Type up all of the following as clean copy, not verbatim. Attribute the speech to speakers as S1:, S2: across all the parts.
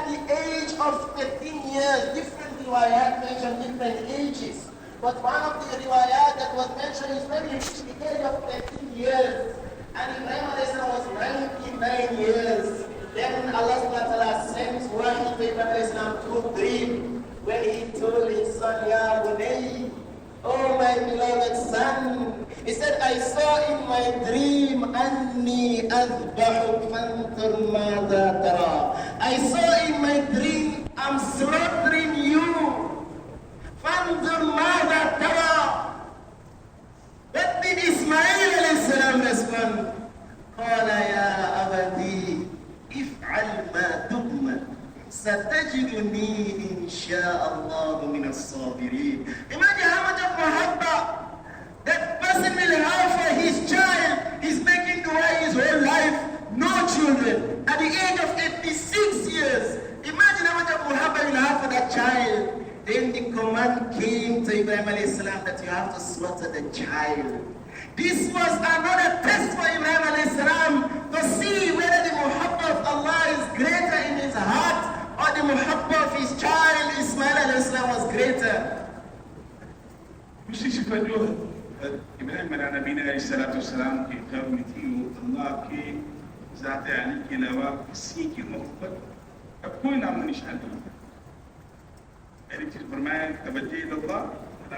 S1: the age of 13 years. Different riwayat mention different ages. But one of the riwayat that was mentioned is when he reached the age of 13 years. And Ibrahim was 99 years. Then Allah subhanahu wa ta'ala sent Wahi to Ibrahim through dream when he told his son, Ya Bunay, oh my beloved son, he said, I saw in my dream, Anni azbahuk fantur mada tara. I saw in my dream, I'm slaughtering you. Fantur mada tara. What did Ismail alayhi salam respond? Qala ya abadi, if'al ma tu'mar. Satajiduni insha'Allah min as-sabirin. Imagine how much of muhabba that person will have for his child. He's making dua his whole life, no children. At the age of 86 years, imagine how much of muhabba will have for that child. Then the command came to Ibrahim alayhi salam that you have to slaughter the child. This was another test for Ibrahim alayhi salam to see whether the muhabba of Allah is greater in his heart or the muhabba of his child Ismail alayhi salam was greater.
S2: दूसरी सिफत जो इब्राहिम नबी अलैहिस्सलाम के कर्म में थी वो अल्लाह के ज़ात आली के अलावा किसी की मोहब्बत का कोई नाम निशान नहीं था। पहली चीज़ फरमाया तवज्जो अल्लाह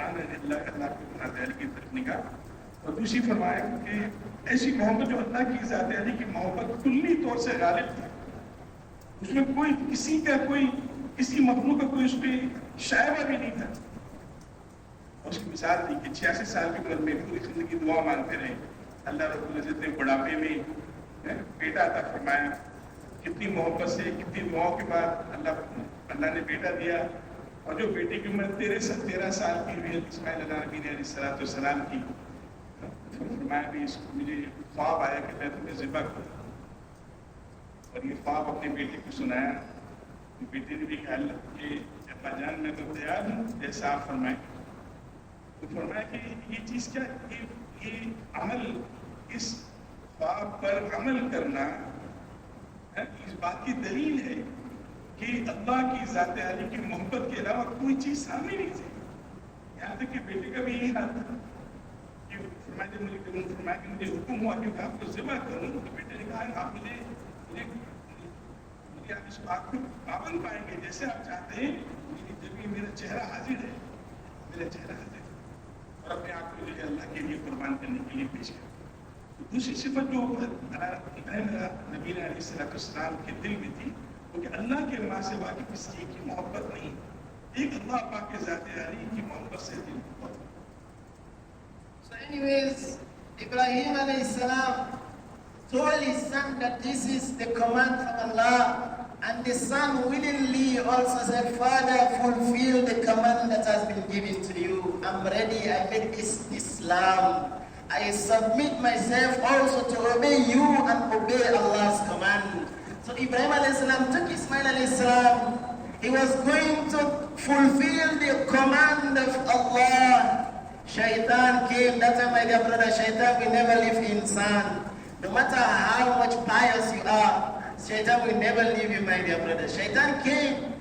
S2: अल्लाह के ज़ात आली की तरफ निगाह, और दूसरी फरमाया कि ऐसी मोहब्बत जो अल्लाह की ज़ात आली की मोहब्बत कुल्ली तौर से गालिब थी, उसमें कोई किसी मखलूक का कोई उस पर शायबा भी नहीं था। उसकी मिसाल थी कि 86 साल की उम्र में पूरी जिंदगी दुआ मांगते रहे, अल्लाह रब्बुल इज्जत ने बुढ़ापे में बेटा अता फरमाया। कितनी मोहब्बत से कितनी दुआओं के बाद अल्लाह ने बेटा दिया, और जो बेटे की उम्र 13 साल की हुई इस्माइल नबी अलैहिस्सलाम की, फरमाया भी इसको मुझे ख्वाब आया कि मैं तुम्हें ज़िबा करूं, और ये ख्वाब अपने बेटे को सुनाया। बेटे ने भी कहा कि अब्बा जान मैं तो तैयार हूँ, जैसा आप फरमाएं। तो फरमाया कि ये चीज़ क्या, ये अमल, इस ख्वाब पर अमल करना इस बात की दलील है कि अल्लाह की ज़ात आली की मोहब्बत के अलावा कोई चीज़ सामने नहीं थी। यहाँ तक कि बेटे का भी यही हाल था कि फरमाया कि मुझे हुक्म हुआ कि मैं आपको ज़िबा करूँ, तो बेटे ने कहा आप मुझे आप इस बात को पाबंद पाएंगे जैसे आप चाहते हैं, जब भी मेरा चेहरा हाजिर है, और अपने आप को जो है अल्लाह के लिए कुर्बान करने के लिए पेश करें। तो दूसरी सिफत जो इब्राहिम नबी अलैहिस्सलाम के दिल में थी वो कि अल्लाह के माँ से बाकी किसी की मोहब्बत नहीं, एक अल्लाह पाक के ज़ात आली की मोहब्बत से दिल बहुत।
S1: So anyways, Ibrahim alayhi salam told his son that this is the command from Allah, and the son willingly also said, Father, fulfill the command that has been given to you. I'm ready, I made Islam. I submit myself also to obey you and obey Allah's command. So Ibrahim alayhi salam took Ismail alayhi salam. He was going to fulfill the command of Allah. Shaitan came. That time, my dear brother, Shaitan will never leave insan. No matter how much pious you are, Shaitan will never leave you, my dear brother. Shaitan came.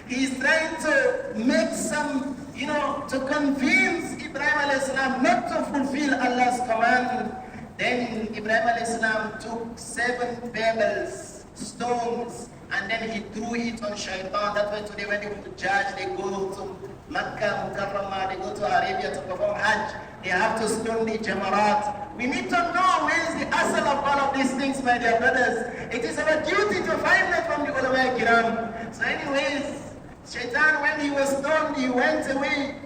S1: He is trying to make some, to convince Ibrahim alayhi salam not to fulfill Allah's command. Then Ibrahim alayhi salam took 7 pebbles, stones, and then he threw it on Shaitan. That's why today when they judge, they go to Makkah, Mukarramah, they go to Arabia to perform Hajj. They have to stone the Jamarat. We need to know where is the asal of all of these things, my dear brothers. It is our duty to find that from the ulama kiram. So anyways, Shaitan, when he was stoned, he went away.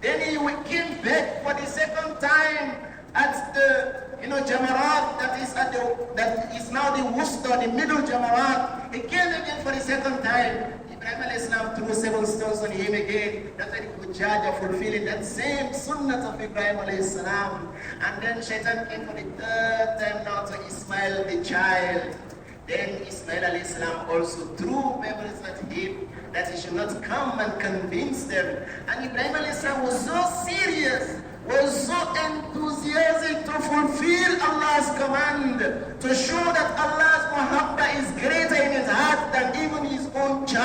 S1: Then he came back for the second time at the Jamarat that is now the wusta, the middle Jamarat. He came again for the second time. Ibrahim alayhi salam threw 7 stones on him again. That's why he could judge of fulfilling that same Sunnat of Ibrahim alayhi salam. And then Shaitan came for the 3rd time now to Ismail the child. Then Ismail alayhi salam also threw pebbles at him that he should not come and convince them. And Ibrahim alayhi salam was so serious, was so enthusiastic to fulfill Allah's command, to show that Allah's muhabba is greater in his heart than even his own child.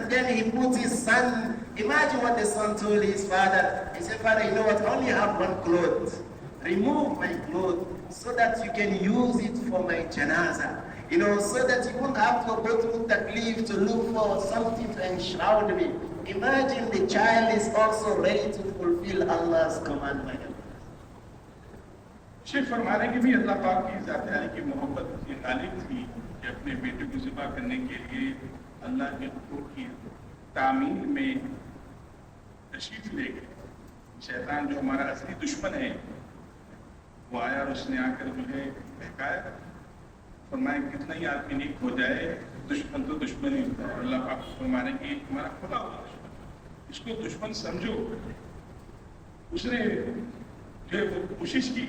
S1: and then he put his son. Imagine what the son told his father. He said, Father, you know what, I only have one cloth. Remove my cloth so that you can use it for my janazah. You know, so that you won't have to go through taklif to look for something to enshroud me. Imagine the child is also ready to fulfill Allah's commandment.
S2: Sheikh फरमा रहे कि भी अल्लाह पाक की ज़ात आली की मोहब्बत की गालिब थी कि अपने बेटे को ज़िबा करने के लिए अल्लाह के हुक्म की तामील में तशरीफ ले गए। शैतान जो हमारा असली दुश्मन है वो आया और उसने आकर जो है बहकाया, फरमाया कितना ही आदमी नेक हो जाए दुश्मन तो दुश्मन ही होता है। अल्लाह पाक फरमा रहे कि हमारा खुदा हुआ दुश्मन, इसको दुश्मन समझो। उसने जो है वो कोशिश की,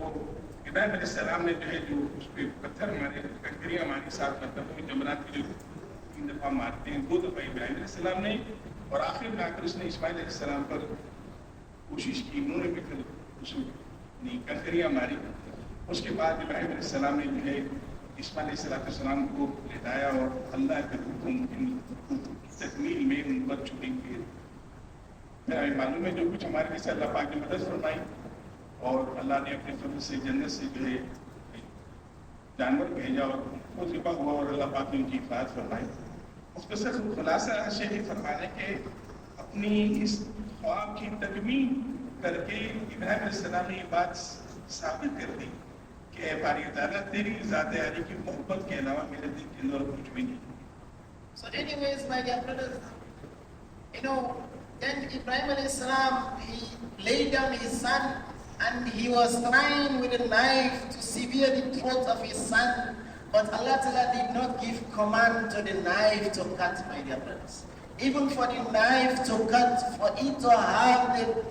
S2: वो इब्राहिम अलैहिस्सलाम ने जो है जो उस पर पत्थर मारे, कंकरियाँ मारी, 7 पत्थरों में जमरात की जो 3 दफ़ा मारते हैं, 2 दफ़ा इब्राहिम अलैहिस्सलाम ने, और आखिर में आकर उसने इस्माइल अलैहिस्सलाम पर कोशिश की, उन्होंने भी फिर उसने कंकरियाँ मारी। उसके बाद इब्राहिम अलैहिस्सलाम ने जो है इस्माइल अलैहिस्सलाम को लेटाया और अल्लाह के हुक्म की तकमील में उन पर छुरी की। हमें मालूम है जो कुछ हमारे लिए अल्लाह पाक ने मदद फरमाई और अल्लाह ने अपने फजल से जन्नत से जो है जानवर भेजा और वो ज़िबा हुआ और अल्लाह पाक ने उनकी हिफाजत फरमाई। उसका सर खुलासा शेख फरमाने के अपनी इस ख्वाब की तकमील करके इब्राहिम अलैहिस्सलाम ने ये बात साबित कर दी कि ऐ बारी ताला तेरी ज़ात आली की मोहब्बत के अलावा मेरे दिल के अंदर कुछ भी नहीं।
S1: So anyways, my dear brothers, you know, then Ibrahim alayhi salam, he laid down his son and he was trying with a knife to sever the throat of his son, but Allah Ta'ala did not give command to the knife to cut, my dear brothers. Even for the knife to cut, for it to have the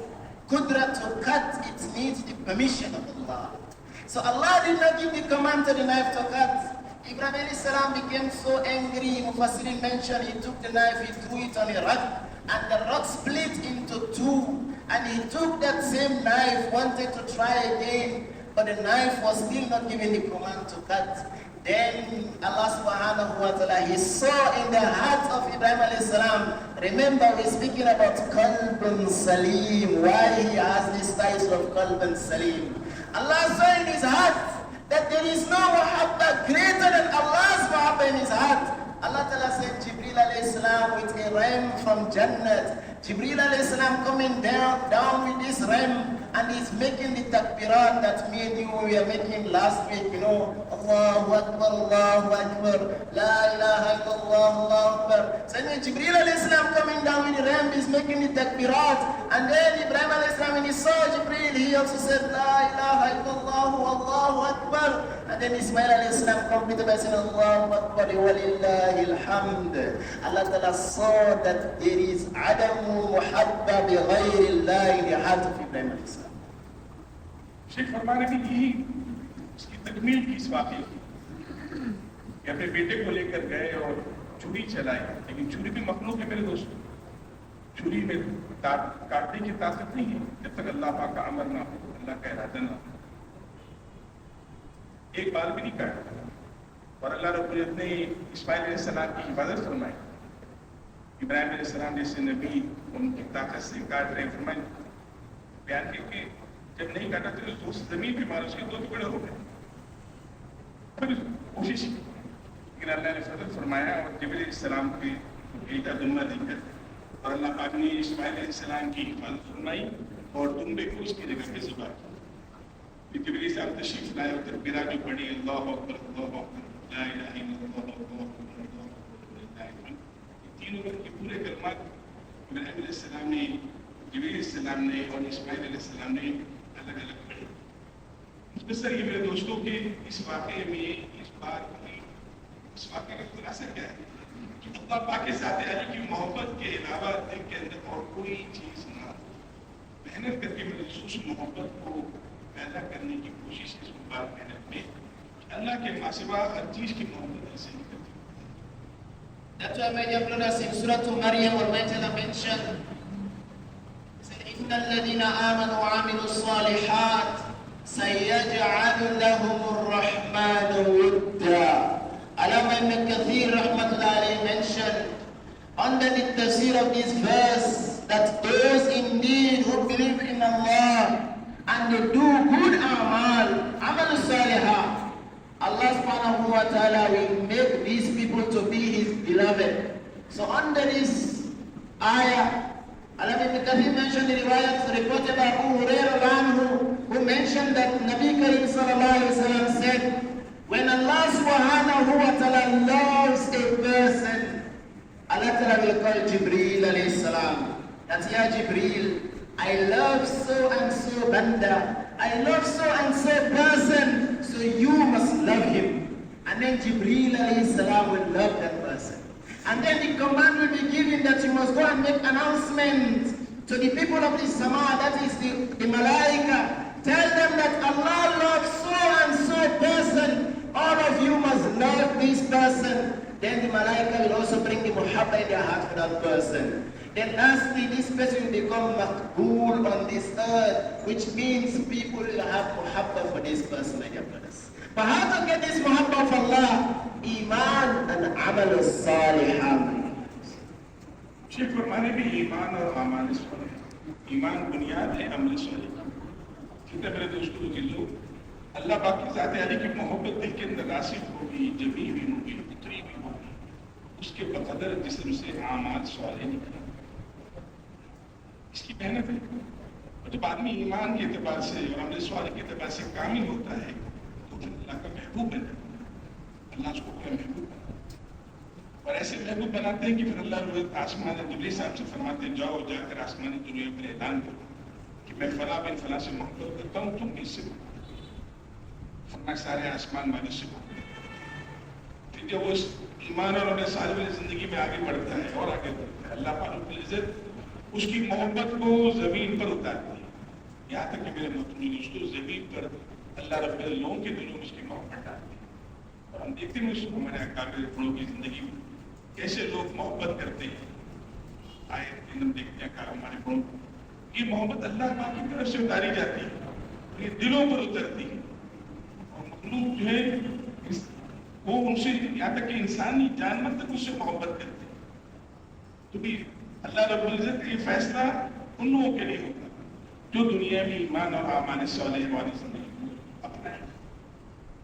S1: qudra to cut, it needs the permission of Allah. So Allah did not give the command to the knife to cut. Ibrahim alayhi salam became so angry. Mufassirin mentioned he took the knife, he threw it on a rock, and the rock split into 2. And he took that same knife, wanted to try again, but the knife was still not given the command to cut. Then Allah subhanahu wa ta'ala, he saw in the heart of Ibrahim alayhi salam. Remember, we're speaking about Qalbun Salim, why he has this title of Qalbun Salim. Allah saw in his heart that there is no muhabba greater than Allah's muhabba in his heart. Allah Ta'ala sent Jibreel alayhi salam with a ram from Jannat. Jibreel alayhi salam coming down with this ram and he's making the takbirat that me and you we were making last week, you know. Allahu Akbar, La ilaha illallah, Allahu Akbar. So when Jibreel alayhi salam coming down with the ram, he's making the takbirat. And then Ibrahim alayhi salam, when he saw Jibreel, he also said, La ilaha illallah, Allahu Akbar. And then Ismail alayhi salam completed by saying, Allahu Akbar, walillahi alhamd. Allah Ta'ala saw that there is adamu muhabba bi ghayri Allah in the heart of Ibrahim alayhi salam.
S2: Sheikh फरमाने की यही उसकी तकमील की इस वाक़े की कि अपने बेटे को लेकर गए और छुरी चलाई, लेकिन छुरी भी मखलूक है मेरे दोस्तों। छुरी में काटने की ताकत नहीं है जब तक अल्लाह पाक का अमर ना हो, अल्लाह का इरादा ना हो। एक बाल भी नहीं काटा और अल्लाह रब्बुल इज्जत ने इस्माइल अलैहिस्सलाम की हिफाजत फरमाई। इब्राहिम अलैहिस्सलाम जैसे नबी उनकी ताकत से काट रहे फरमाई, बयान करके जब नहीं काटा तो उस जमीन पे मारा, उसके 2 टुकड़े हो गए। फिर कोशिश की लेकिन अल्लाह ने फजल फरमाया और जिब्रील अलैहिस्सलाम के बेटा दुम्मा देकर और अल्लाह पाक ने इस्माइल अलैहिस्सलाम की हिफाजत फरमाई और दुम्बे को उसकी जगह पे ज़िबा किया। जिब्रील साहब तशरीफ लाए और तकबीरा जो पढ़ी, अल्लाहु अकबर, ला इलाहा इल्लल्लाह, तीनों के पूरे कलमात इब्राहिम अलैहिस्सलाम ने, जिब्रील अलैहिस्सलाम ने और इस्माइल अलैहिस्सलाम ने अलग अलग पढ़े। मुख्तसर ये मेरे दोस्तों के इस वाक़े में इस वाक़े का खुलासा क्या है कि अल्लाह पाक के साथ आली की मोहब्बत के अलावा दिल के अंदर और कोई चीज़ ना, मेहनत करके मेरे उस मोहब्बत को पैदा करने की कोशिश इस मुबारक मेहनत में अल्लाह के मासिवा हर चीज़ की मोहब्बत ऐसे नहीं करती।
S1: That's why my dear brothers in Surah Maryam Almighty Allah mentioned, إن الذين آمنوا وعملوا الصالحات سيجعل لهم الرحمن ودا. Alama Ibn Kathir rahmatullahi alayhi mentioned under the tafsir of this verse that those indeed who believe in Allah and they do good amal salihah, Allah subhanahu wa ta'ala will make these people to be His beloved. So under this ayah, Ibn Kathir mentioned the riwayat reported by Abu Hurairah who mentioned that Nabi Karim sallallahu alayhi wa sallam said, when Allah subhanahu wa ta'ala loves a person, Allah ta'ala will call Jibreel alayhi salam, that Ya Jibreel, I love so and so banda, I love so and so person, so you must love him. And then Jibreel alayhi salam will love that person. And then the command will be given that you must go and make announcement to the people of the Sama, that is the Malaika. Tell them that Allah loves so and so person. All of you must love this person. Then the Malaika will also bring the muhabba in their heart for that person. Then lastly, this person will become maqbool on this earth, which means people will have muhabba for this person, my dear brothers. But how to get this muhabba of Allah? Iman and amal salihah.
S2: Sheikh फरमाने भी ईमान और अमाल सालिह, ईमान बुनियाद है अमल सालिह। कितने मेरे दोस्तों के लोग अल्लाह पाक की ज़ात अली की मोहब्बत दिल के अंदर रासिख होगी, जमी भी होगी, उतरी भी होगी, उसके बकदर जिस्म से अमाल सालिह निकला। इसकी मेहनत है। और जब आदमी ईमान के एतबार से और अमल सालिह के एतबार से कामिल होता है, तो फिर अल्लाह का महबूब बन जाता है। अल्लाह उसको अपना महबूब बनाता है। और ऐसे महबूब बनाते हैं कि फिर अल्लाह आसमान जिब्रील साहब से फरमाते हैं, जाओ जाकर आसमानी दुनिया पर ऐलान करो कि मैं फला बिन फला से मोहब्बत करता हूँ, तुम किससे? फरमाया सारे आसमान वाले से। फिर जब वो ईमान और अपने साल वाली जिंदगी में आगे बढ़ता है और आगे बढ़ता है, अल्लाह पाक रब्बुल इज्जत उसकी मोहब्बत को जमीन पर उतारती है। यहाँ तक कि मेरे मोहतरम दोस्तों, जमीन पर अल्लाह रब्बुल लोगों के दिलों में उसकी मोहब्बत डालती है। और हम देखते हैं उसको हमारे अकाबिर बड़ों की जिंदगी में कैसे लोग मोहब्बत करते हैं। आए दिन हम देखते हैं हमारे बड़ों को, ये मोहब्बत अल्लाह पाक की तरफ से उतारी जाती है, ये दिलों पर उतरती है। और मखलूक जो है वो उनसे, यहाँ तक कि इंसानी जानवर तक उससे मोहब्बत करते हैं। तो भी अल्लाह रब्बुल इज्जत का ये फैसला उन लोगों के लिए होगा जो दुनिया में ईमान और आमान सालिह वाली जिंदगी अपनाए।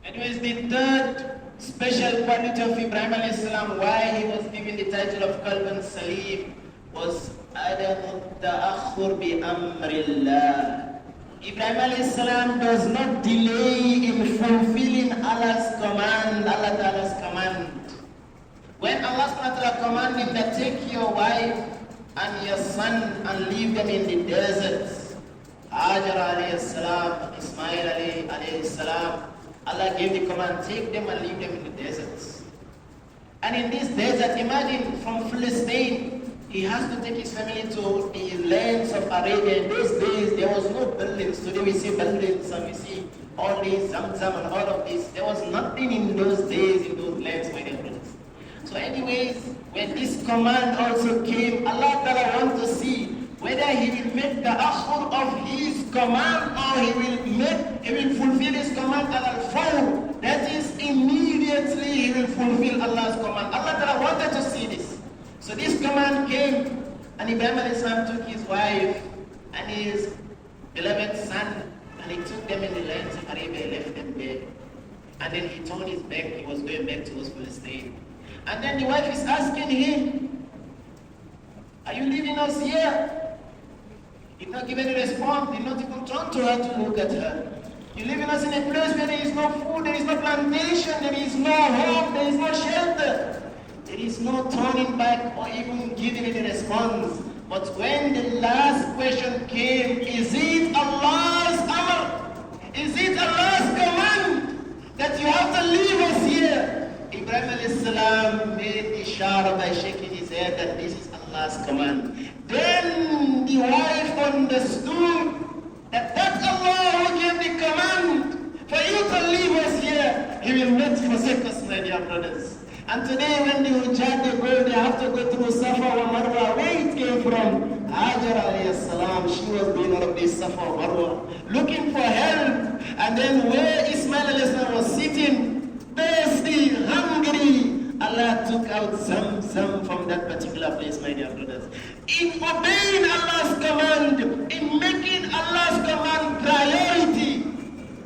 S1: Anyways, the third special quality of Ibrahim alayhi salam, why he was given the title of Qalban Salim, was Adamu ta'akhur bi amrillah. Ibrahim alayhi salam does not delay in fulfilling Allah's command, Allah Ta'ala's command. When Allah subhanahu wa ta'ala commanded him that take your wife and your son and leave them in the deserts, Hajar alayhi salam, Ismail alayhi salam, Allah gave the command, take them and leave them in the deserts. And in this desert, imagine from Philistine, he has to take his family to the lands of Arabia. In those days, there was no buildings. Today we see buildings and we see all these Zamzam and all of this. There was nothing in those days, in those lands, my dear brothers. So anyways, when this command also came, Allah Ta'ala wants to see whether he will make the akhur of his command or he will fulfill his command al-fawr. That is, immediately he will fulfill Allah's command. Allah Ta'ala wanted to see this. So this command came, and Ibrahim alayhi salam took his wife and his beloved son, and he took them in the lands of Arabia, left them there. And then he turned his back, he was going back towards Palestine. And then the wife is asking him, are you leaving us here? He did not give any response, did not even turn to her to look at her. You're leaving us in a place where there is no food, there is no plantation, there is no home, there is no shelter. There is no turning back or even giving any response. But when the last question came, is it Allah's amr? Is it Allah's command that you have to leave us here? Ibrahim alayhi salam made ishara by shaking his head that this is Allah's command. Then the wife understood that that's Allah who gave the command for you to leave us here. He will not forsake us, my dear brothers. And today when the Hujjaj they have to go through Safa wa Marwa. Where it came from? Hajar alayhi salam, she was doing all of this Safa wa Marwa, looking for help. And then where Ismail alayhi salam was sitting, thirsty, hungry, Allah took out Zamzam from that particular place, my dear brothers. In obeying Allah's command, in making Allah's command priority,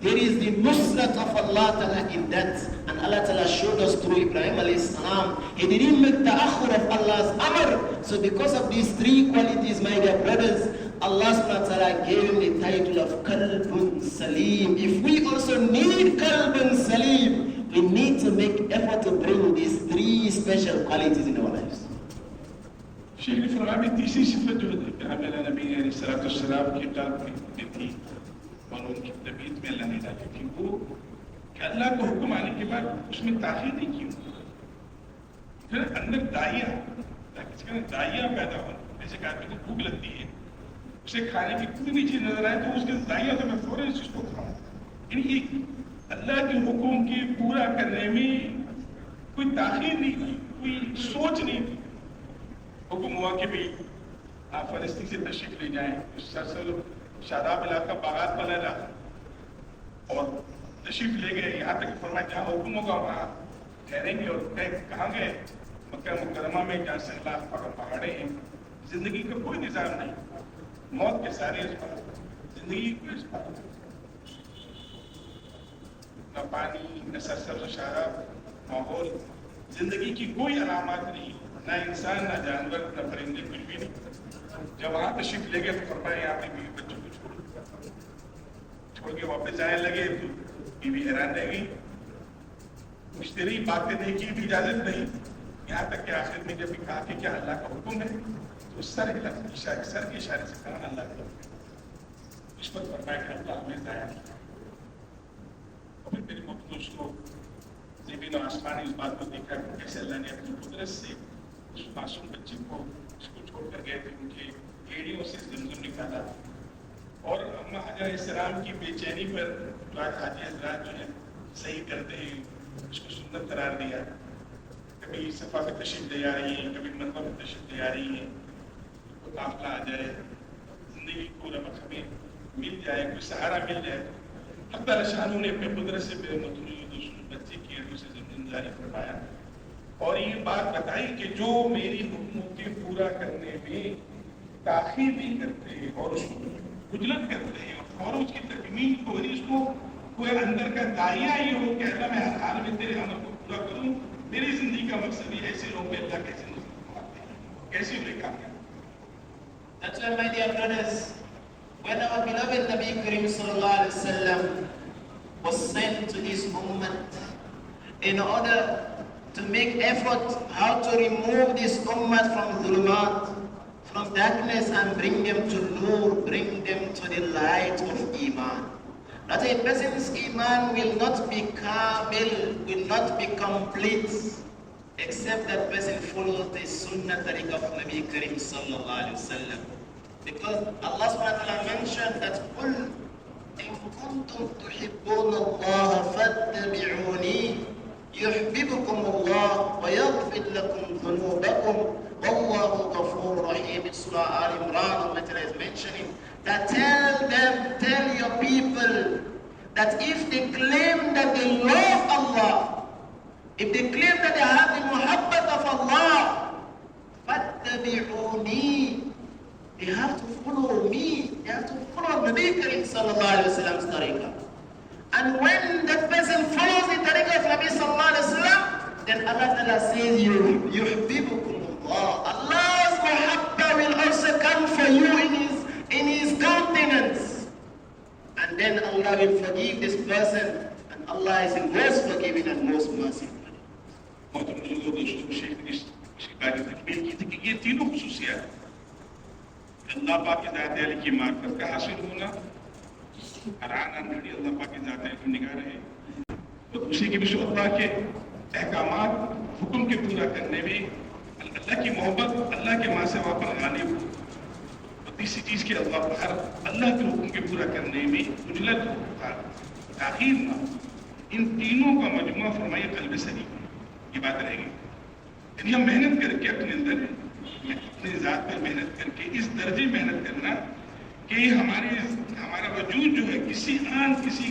S1: there is the nusrat of Allah Ta'ala in that. And Allah Ta'ala showed us through Ibrahim alayhi salam. He didn't make ta'akhur of Allah's amr. So because of these three qualities, my dear brothers, Allah subhanahu wa ta'ala gave him the title of Qalbun Salim. If we also need Qalbun Salim, we need to make effort to bring these three special qualities in our lives.
S2: شیخ نے فرمایا بھی تیسری صفت جو ہے ہمارے نبی علیہ السلام کی قلب میں تھی اور ان کی طبیعت میں اللہ نے ڈالی تھی وہ کہ اللہ کو حکم آنے کے بعد اس میں تاخیر نہیں کی پھر اندر دائیا پیدا ہو. جیسے کہ آدمی کو بھوک لگتی ہے, اسے کھانے کی کوئی بھی چیز نظر آئے تو اس کے دائیا تو میں فوراً اس چیز کو کھاؤں. یعنی ایک اللہ کے حکم کے پورا کرنے میں کوئی تاخیر نہیں تھی, کوئی سوچ نہیں تھی. حکم ہوا کہ بھی آپ فلسطین سے تشریف لے جائیں, سرسر شاداب علاقہ باغات والا علاقہ, اور تشریف لے گئے. یہاں تک فرمایا جہاں حکم ہوگا وہاں ٹھہریں گے. اور کہاں گئے؟ مکہ مکرمہ میں, جہاں سے اللہ پہاڑے ہیں. زندگی کا کوئی نظام نہیں, موت کے سارے اسباب, زندگی کوئی اسباب, نہ پانی نہ سرسبز و شاداب ماحول, زندگی کی کوئی علامات نہیں, نہ انسان نہ جانور نہ پرندے, کچھ بھی نہیں. جب وہاں تشریف لے گئے تو فرمایا یہاں پہ بیوی بچوں کو چھوڑ کے واپس آنے لگے تو بیوی حیران رہ گئی. مشتری باتیں نہیں کی بھی اجازت نہیں, یہاں تک کہ آخر میں جب کہا کہ کیا اللہ کا حکم ہے تو سر کے اشارے سے کہا اللہ کا حکم. اس پر فرمایا کہ اللہ ہمیں ضائع نہیں. اور پھر میری مخلوق کو زمین و آسمان اس بات کو دیکھا کہ کیسے اللہ نے اپنی قدرت سے اس معصوم بچے کو اس کو چھوڑ کر گئے تھے, ان کے ایڑیوں سے زمزم نکالا. اور اما حجر علیہ السلام کی بے چینی پر جو آج حاجی حضرات جو ہیں صحیح کرتے ہیں, اس کو سنت قرار دیا. کبھی صفا پہ تشریف لے آ رہی ہیں, کبھی مروا پہ تشریف لے آ رہی ہیں, کوئی قافلہ آ جائے, زندگی کو ربط ہمیں مل جائے, کوئی سہارا مل جائے. اللہ تعالیٰ شاہ نے اپنے قدرت سے بے مطلوب بچے کی ایڑیوں سے زمزم جاری فرمایا اور یہ بات بتائی کہ جو میری حکموں کے پورا کرنے میں تاخیر نہیں کرتے اور اس کو خجلت کرتے ہیں اور اس کی تکمیل کو, اس کو کوئی اندر کا دائیا یہ ہو کہ اللہ میں ہر حال میں تیرے عمل کو پورا کروں. میری زندگی کا مقصد یہ ایسے لوگ میں اللہ کیسے نصرت پاتے ہیں, کیسے انہیں کامیاب.
S1: That's why, my dear brothers, when our beloved Nabi Karim sallallahu alaihi wasallam was sent to this ummah in order to make effort how to remove this ummah from dhulumat, from darkness, and bring them to nur, bring them to the light of Iman. That a person's Iman will not be kamil, will not be complete, except that person follows the sunnah tariq of Nabi Karim sallallahu alaihi wasallam. Because Allah subhanahu wa ta'ala mentioned that قُلْ إِن كُنْتُمْ تُحِبُّونَ اللَّهَ فَاتَّبِعُونِي يُحْبِبُكُمُ اللَّهُ وَيَغْفِرْ لَكُمْ ذُنُوبَكُمْ وَاللَّهُ غَفُورٌ رَحِيمٌ. In Surah Al-Imran, Allah Ta'ala is mentioning that tell your people that if they claim that they love Allah, if they claim that they have the muhabbat of Allah, فَاتَّبِعُونِي, they have to follow me, they have to follow Nabi Karim sallallahu alaihi wasallam's tariqah. And when that person follows the tariqah of Nabi sallallahu alaihi wasallam, then Allah Ta'ala says, yuhibbukum Allah. Allah's muhabba will also come for you in his countenance. And then Allah will forgive this person, and Allah is the most forgiving and most merciful.
S2: اللہ پاک کی ذات علی کی معرفت کا حاصل ہونا, ارانہ نڑی اللہ پاک کی ذات علی کو نگاہ رہے, اور دوسری کی بھی اللہ کے احکامات حکم کے پورا کرنے میں اللہ کی محبت, اللہ کے ماں سے واپس آنے ہو, اور تیسری چیز کہ اللہ کے حکم کے پورا کرنے میں خجلت ہو, تاخیر نہ ہو. ان تینوں کا مجموعہ فرمائے قلب سلیم, یہ بات رہے گی. یعنی ہم محنت کر کے اپنے اندر اپنی ذات پر محنت کر کے اس درجے محنت کرنا کہ ہمارا وجود جو ہے کسی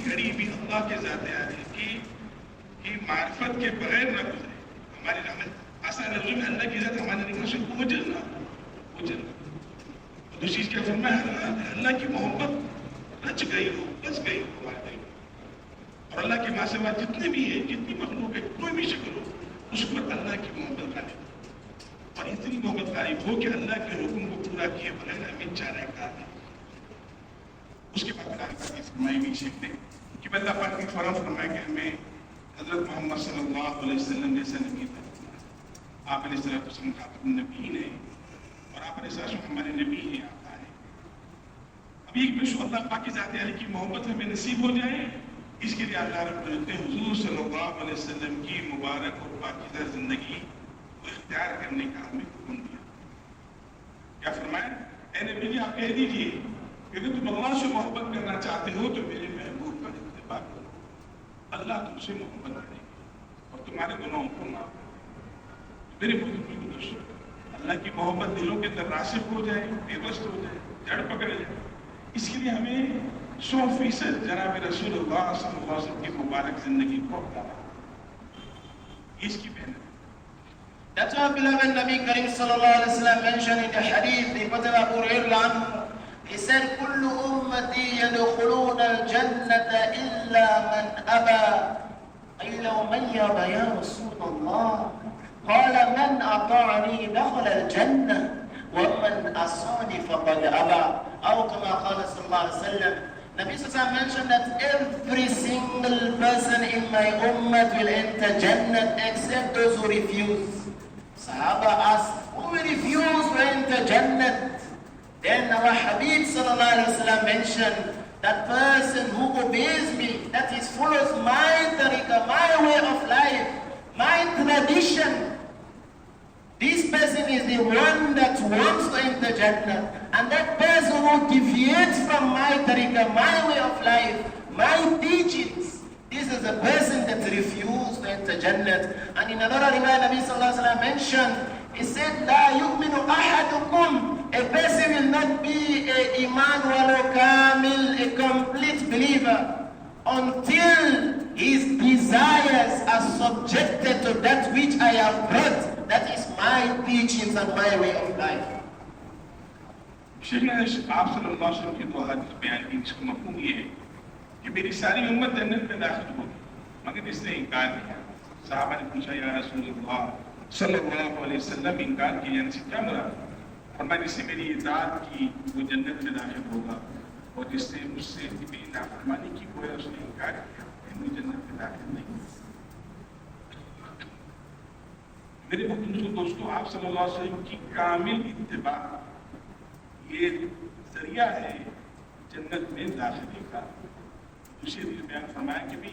S2: گھڑی بھی اللہ کے ذات عالی کی معرفت کے بغیر نہ گزرے. ہماری رحمت آسان ہے اللہ کی ذات ہمارے رحمت وہ جلنا دوسری چیز کیا فرمایا اللہ کی محبت رچ گئی ہو بس گئی ہو ہمارے دل میں اور اللہ کے ماں سے جتنے بھی ہیں جتنی مخلوق ہے کوئی بھی شکل ہو اس پر اللہ کی محبت غالب اور اتنی محبت غالب ہو کہ اللہ کے حکم کو پورا کیے بغیر ہمیں چارہ کار نہیں اس کے بعد اللہ کی فرمائی بھی سیکھتے ہیں کہ اللہ پاک نے فوراً فرمایا کہ ہمیں حضرت محمد صلی اللہ علیہ وسلم جیسا نبی تھا آپ علیہ السلام خاتم النبیین ہیں اور آپ علیہ السلام ہمارے نبی ہیں آقا ہیں اب ایک بشو اللہ پاک کی ذات علی کی محبت ہمیں نصیب ہو جائے اس کے لیے اللہ رب العزت نے حضور صلی اللہ علیہ وسلم کی مبارک اور پاکیزہ زندگی کو اختیار کرنے کا ہمیں حکم دیا کیا فرمایا اے نبی جی آپ کہہ دیجیے کہ اگر تم اللہ سے محبت کرنا چاہتے ہو تو میرے محبوب کا اتباع کرو اللہ تم سے محبت کرے گا اور تمہارے گناہوں کو معاف کرے گا میرے بزرگ اللہ کی محبت دلوں کے اندر راسخ ہو جائے پیوست ہو جائے جڑ پکڑ جائے اس کے لیے ہمیں 100% جناب رسول اللہ صلی اللہ علیہ وسلم کی مبارک زندگی کو اپنانا اس کی محنت
S1: That's why beloved Nabi Karim sallallahu alaihi wasallam mentioned in the hadith, the Prophet Abu Hurairah, he said, كل أمتي يدخلون الجنة إلا من أبى. قيل ومن يأبى يا رسول الله؟ قال من أطاعني دخل الجنة ومن عصاني فقد أبى. أو كما قال صلى الله عليه وسلم. Nabi Sallallahu mentioned that every single person in my ummah will enter Jannah except those who refuse. Sahaba asked, who will refuse to enter Jannah? Then our Habib Sallallahu Alaihi Wasallam mentioned, that person who obeys me, that is follows my tariqah, my way of life, my tradition. This person is the one that wants to enter Jannah. And that person who deviates from my tariqah, my way of life, my teachings, this is a person that refused to enter Jannah. And in another riwayah, Nabi Sallallahu Alaihi Wasallam mentioned, he said, لا يؤمن أحدكم. A person will not be a iman wala kamil, a complete believer, until his desires are subjected to that which I have brought. That is my teachings and my way of life.
S2: شیخ نے آپ صلی اللہ علیہ وسلم کی دو حدیث بیان کی اس کا مفہوم یہ ہے کہ میری ساری امت جنت میں داخل ہوگی مگر اس نے انکار کیا صحابہ نے پوچھا یا رسول اللہ صلی اللہ علیہ وسلم انکار کیا یعنی سے کیا مراد فرمایا جس سے میری اطاعت کی وہ جنت میں داخل ہوگا اور جس نے مجھ سے میری نافرمانی کی وہ اس نے انکار کیا کہ میں جنت میں داخل نہیں میرے محترم دوستوں آپ صلی اللہ علیہ وسلم کی کامل اتباع یہ ذریعہ ہے جنت میں داخلے کا دوسری دل بیان فرمایا کہ بھی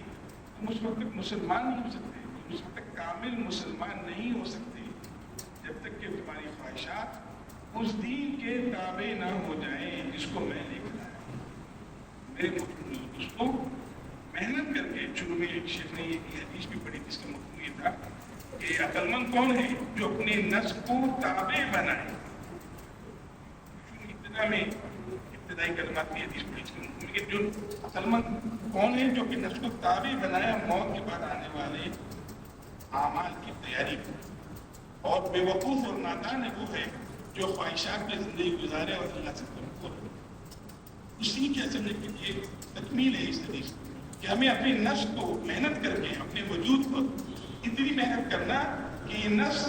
S2: تم اس وقت تک مسلمان نہیں ہو سکتے تم اس وقت تک کامل مسلمان نہیں ہو سکتے جب تک کہ تمہاری خواہشات اس دین کے تابع نہ ہو جائیں جس کو میں لے کر آیا میرے محترم دوستوں محنت کر کے شروع میں ایک شیخ نے یہ حدیث بھی پڑھی جس کا مفہوم یہ تھا کہ عقل مند کون ہے جو اپنے نفس کو تابع بنائے میں ابتدائی کلمات میں حدیث پڑھی کہ جو عقل مند کون ہے جو اپنے نفس کو تابع بنایا موت کے بعد آنے والے اعمال کی تیاری کو اور بے وقوف اور نادان وہ ہے جو خواہشات میں زندگی گزارے اور اللہ سے تمکر اسی کے اصل یہ تکمیل ہے اس حدیث کہ ہمیں اپنے نفس کو محنت کر کے اپنے وجود کو اتنی محنت کرنا کہ یہ نفس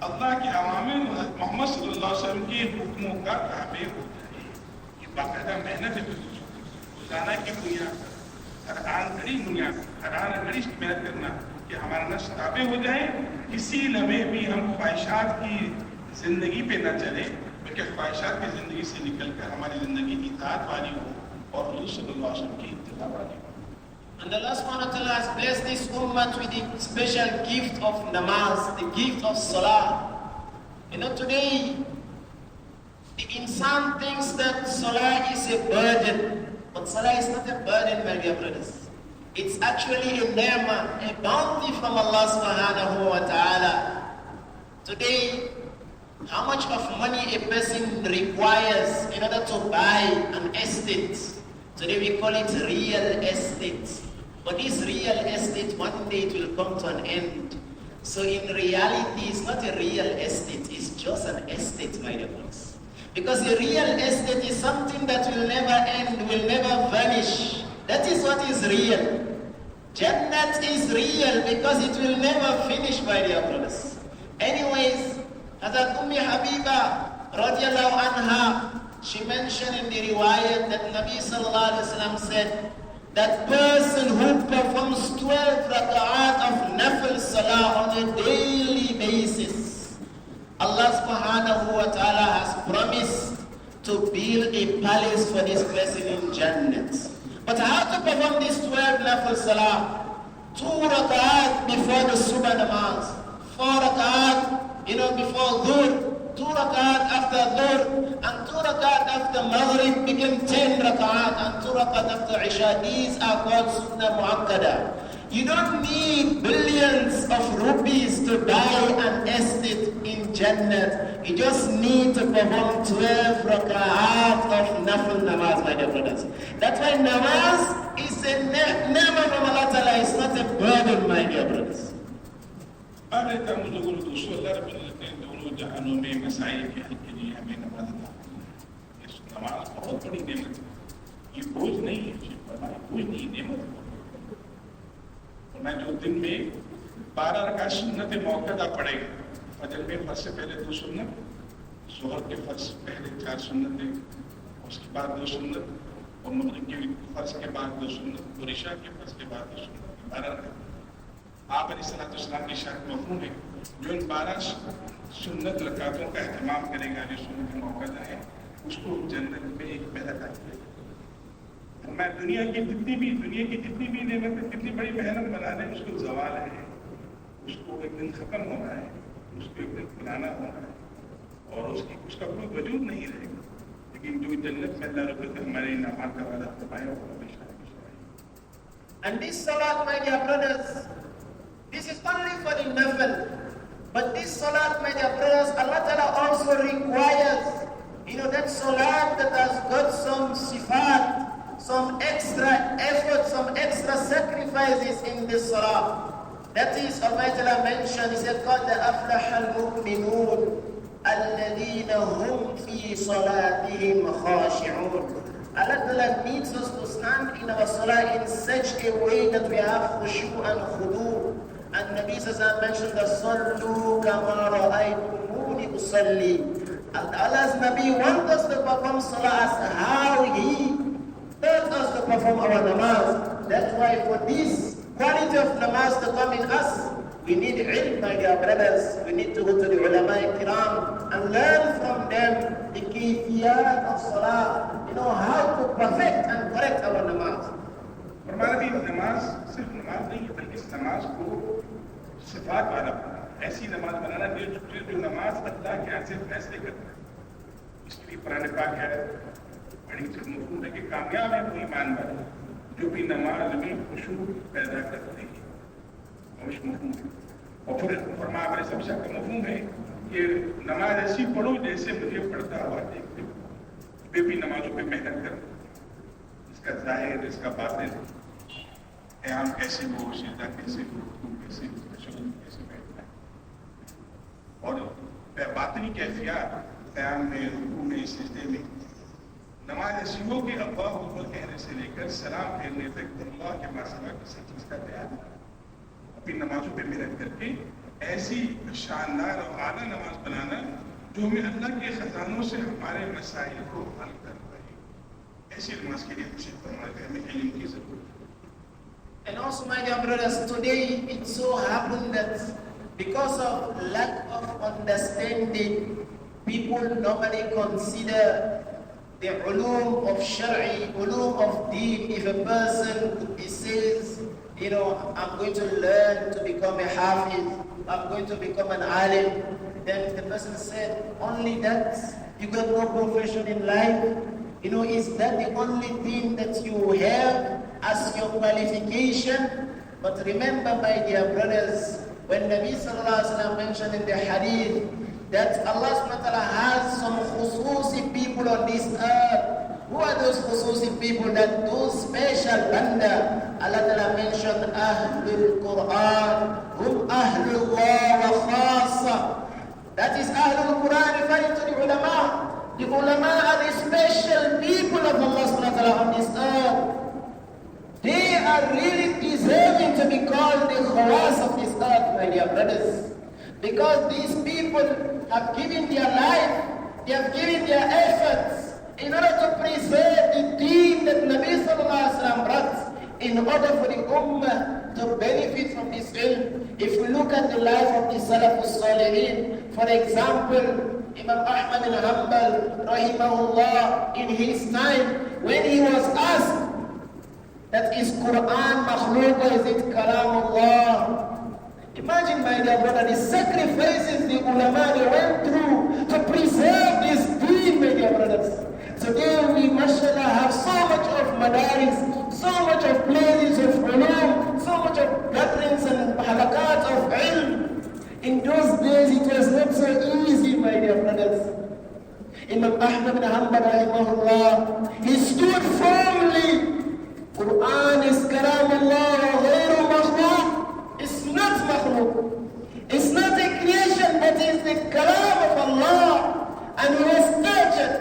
S2: اللہ کے عوامل محمد صلی اللہ علیہ وسلم کے حکموں کا تابع ہو جائے یہ باقاعدہ محنت ہے روزانہ کی بنیاد ہر آن گھڑی بنیاد ہر آن گھڑی کی محنت کرنا کہ ہمارا نفس تابع ہو جائے کسی لمحے بھی ہم خواہشات کی زندگی پہ نہ چلے بلکہ خواہشات کی زندگی سے نکل کر ہماری زندگی اطاعت والی ہو اور حضور صلی اللہ علیہ وسلم کی اتباع والی ہو.
S1: And Allah subhanahu wa ta'ala has blessed this ummah with the special gift of namaz, the gift of salah. You know, today, the insan thinks that salah is a burden. But salah is not a burden, my dear brothers. It's actually a ni'mah, a bounty from Allah subhanahu wa ta'ala. Today, how much of money a person requires in order to buy an estate? Today we call it real estate. But this real estate, one day it will come to an end. So in reality, it's not a real estate, it's just an estate, my dear friends. Because a real estate is something that will never end, will never vanish. That is what is real. Jannat is real because it will never finish, my dear brothers. Anyways, Hazrat Ummi Habiba radiallahu anha, she mentioned in the riwayat that Nabi sallallahu alaihi wasallam said, that person who performs 12 raka'at of nafil salah on a daily basis, Allah subhanahu wa ta'ala has promised to build a palace for this person in Jannat. But how to perform this 12 nafil salah? 2 raka'at before the subh namaz, 4 raka'at, before dhuhr, 2 rak'at after dhuhr, and 2 rak'at after maghrib became 10 rak'at, and 2 rak'at after isha. These are called Sunnat Muaqada. You don't need billions of rupees to buy an estate in Jannat. You just need to perform 12 rak'at of nafil namaz, my dear brothers. That's why namaz is a never from Allah Ta'ala. It's not a burden, my dear brothers.
S2: जहानों में मसाइल के हल के लिए हमें नमाज अदा ये नमाज बहुत बड़ी नेमत है, ये बोझ नहीं है, बोझ नहीं, नेमत है। और मैं जो दिन में 12 रकात सुन्नत मुअक्कदा पढ़ेगा, फजर में फर्ज से पहले 2 सुन्नत, ज़ोहर के फर्ज से पहले 4 सुन्नत, उसके बाद 2 सुन्नत, और मगरिब के फर्ज के बाद 2 सुन्नत, और इशा के फर्ज के बाद 2 सुन्नत, 12 रकात। आप अलैहिस्सलाम की शान मफ़हूम है, जो इन 12 सुन्नत रकातों का एहतमाम करेगा, जो सुन्नत मुअक्कदा है, उसको जन्नत में एक पहला किया। मैं दुनिया की जितनी भी नेमत है, जितनी बड़ी मेहनत बना रहे, उसको ज़वाल है, उसको एक दिन खत्म होना है, उसको एक दिन पुराना होना है, और उसका कोई वजूद नहीं रहेगा। लेकिन जो जन्नत में अल्लाह रब्बुल इज़्ज़त हमारे इनामात का वादा फरमाया, वो हमेशा है।
S1: And this salat, my dear brothers, this is only for the nafil. But this salat, my dear brothers, Allah Ta'ala also requires, that salat that has got some sifat, some extra effort, some extra sacrifices in this salat. That is, Allah Ta'ala mentioned, He said, قَدْ أَفْلَحَ الْمُؤْمِنُونَ الَّذِينَ هُمْ فِي صَلَاتِهِمْ خَاشِعُونَ. Allah Ta'ala needs us to stand in our salah in such a way that we have khushu and khudu. And Nabi Sallallahu mentioned the Sallu kama ra'aytumuni usalli. And Allah's Nabi wants us to perform salah as how He taught us to perform our namaz. That's why for this quality of namaz to come in us, we need ilm, my dear brothers. We need to go to the ulama kiram and learn from them the kayfiyat of salah, how to perfect and correct our namaz.
S2: हमारा भी नमाज सिर्फ नमाज नहीं है, बल्कि इस नमाज को सिफात वाला ऐसी नमाज बनाना जो नमाज अल्लाह के यहाँ से फैसले करता है। इसके लिए कुरान पाक है, बड़ी मफ़हूम है कि कामयाब है वो ईमान वाला जो भी नमाज में खुशू पैदा करते हैं। और मफ़हूम है, और फिर फरमा हमारे सबसे का मफ़हूम है कि नमाज ऐसी पढ़ो जैसे मुझे पढ़ता हुआ देखते हो। वे भी नमाजों पे मेहनत करो, इसका जाहिर, इसका बातिन, क़याम कैसे हो, सिजदा कैसे हो, कैसे कैसे बैठना है, और बातिनी कैफियत क़याम में, रुकू में, सिजदे में। नमाज ऐसी हो कि अल्लाहु अकबर कहने से लेकर सलाम फेरने तक अल्लाह के मासिवा किसी चीज़ का तैयार है। अपनी नमाजों पे मेहनत करके ऐसी शानदार और आला नमाज बनाना जो हमें अल्लाह के ख़जानों से हमारे मसाइल को हल कर पाए। ऐसी नमाज के लिए हमें इल्म की ज़रूरत है।
S1: And also, my dear brothers, today it so happened that because of lack of understanding, people normally consider the ulum of shari, ulum of deen. If a person says, I'm going to learn to become a hafiz, I'm going to become an alim, then the person said, only that? You got no profession in life? Is that the only thing that you have as your qualification? But remember, my dear brothers, when Nabi Sallallahu Alaihi Wasallam mentioned in the hadith that Allah subhanahu wa ta'ala has some khususi people on this earth. Who are those khususi people? That those special banda. Allah ta'ala mentioned Ahlul Quran, hum Ahlullah. That is Ahlul Quran referring to the ulama. The ulama are the special people of Allah subhanahu wa ta'ala on this earth. They are really deserving to be called the khawas of this earth, my dear brothers. Because these people have given their life, they have given their efforts in order to preserve the deen that Nabi sallallahu alaihi wasallam brought, in order for the ummah to benefit from this ilm. If we look at the life of the Salafus Salihin, for example, Imam Ahmad bin Hanbal, rahimahullah, in his time, when he was asked that is Quran makhluk or is it kalamullah? Imagine, my dear brother, the sacrifices the ulama they went through to preserve this deen, my dear brothers. Today we, mashallah, have so much of madaris, so much of places of ulum, so much of gatherings and halakat of ilm. In those days it was not so easy, my dear brothers. Imam Ahmad bin Hanbal, rahimahullah, he stood firmly. Quran is kalamullah wa ghayru makhluk. It's not makhluk. It's not a creation, but it's the kalam of Allah. And he was tortured.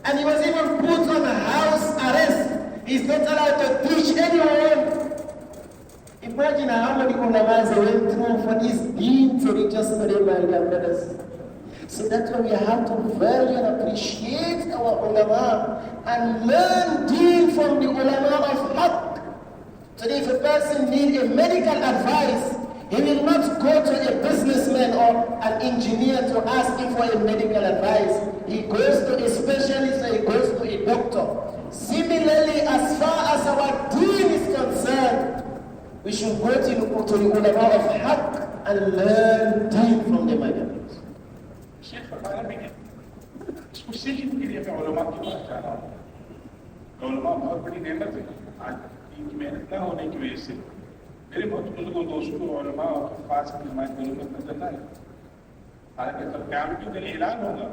S1: And he was even put on house arrest. He's not allowed to teach anyone. Imagine how many ulamas went through for this deen to reach us today, my dear brothers. So that's why we have to value and appreciate our ulama and learn deen from the ulama of haqq. Today if a person needs a medical advice, he will not go to a businessman or an engineer to ask him for a medical advice. He goes to a specialist or he goes to a doctor. Similarly, as far as our deen is concerned, we should go to the ulama of haqq and learn deen from them, my brothers.
S2: Sheikh फरमाया भी है इसको सीखने के लिए मैं उलमा की बात कर रहा हूँ। उलमा बहुत बड़ी नेमत है। आज इनकी मेहनत न होने की वजह से मेरे बहुत बुजुर्गों दोस्तों उलमा और पास की नमाज जरूरत नजर न आए। हालांकि तब क़यामत के दिन ऐलान होगा